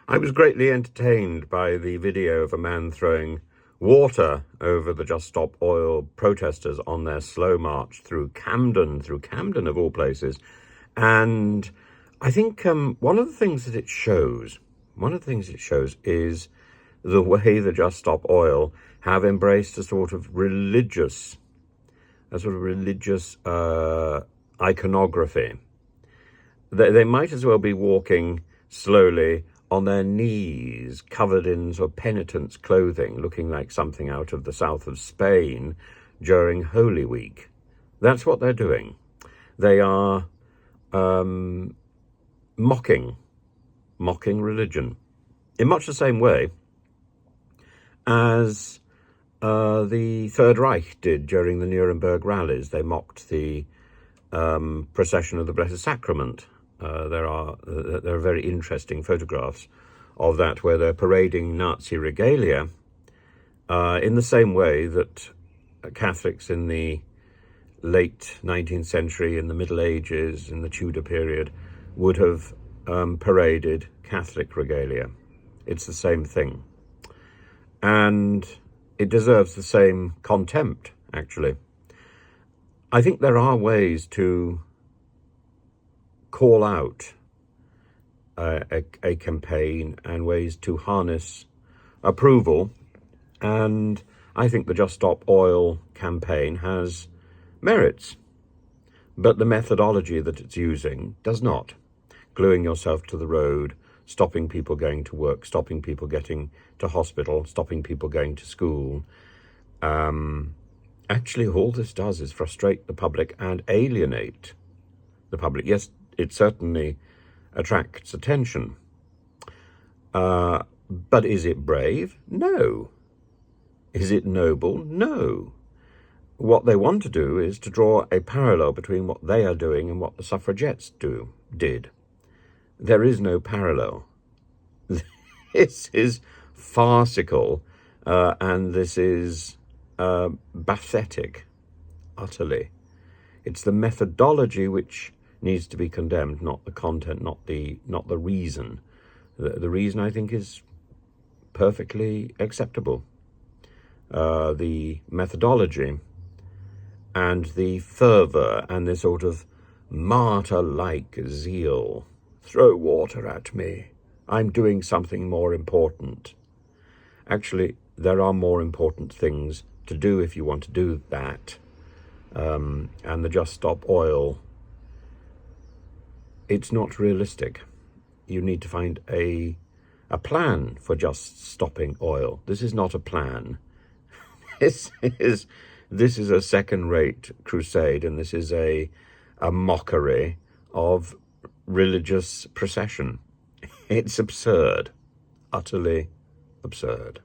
I was greatly entertained by the video of a man throwing water over the Just Stop Oil protesters on their slow march through Camden of all places. And I think one of the things it shows is the way the Just Stop Oil have embraced a sort of religious iconography. They might as well be walking slowly on their knees, covered in sort of penitent's clothing, looking like something out of the south of Spain during Holy Week. That's what they're doing. They are mocking religion in much the same way as the Third Reich did during the Nuremberg rallies. They mocked the procession of the Blessed Sacrament. There are very interesting photographs of that where they're parading Nazi regalia in the same way that Catholics in the late 19th century, in the Middle Ages, in the Tudor period, would have paraded Catholic regalia. It's the same thing. And it deserves the same contempt, actually. I think there are ways to call out a campaign and ways to harness approval. And I think the Just Stop Oil campaign has merits, but the methodology that it's using does not. Gluing yourself to the road, stopping people going to work, stopping people getting to hospital, stopping people going to school. Actually, all this does is frustrate the public and alienate the public. Yes, it certainly attracts attention. But is it brave? No. Is it noble? No. What they want to do is to draw a parallel between what they are doing and what the suffragettes did. There is no parallel. This is farcical, and this is pathetic, utterly. It's the methodology which needs to be condemned, not the content, not the reason. The reason, I think, is perfectly acceptable. The methodology and the fervour and the sort of martyr-like zeal. Throw water at me. I'm doing something more important. Actually, there are more important things to do if you want to do that. And the Just Stop Oil, it's not realistic. You need to find a plan for just stopping oil. This is not a plan. This is a second-rate crusade, and this is a mockery of religious procession. It's absurd, utterly absurd.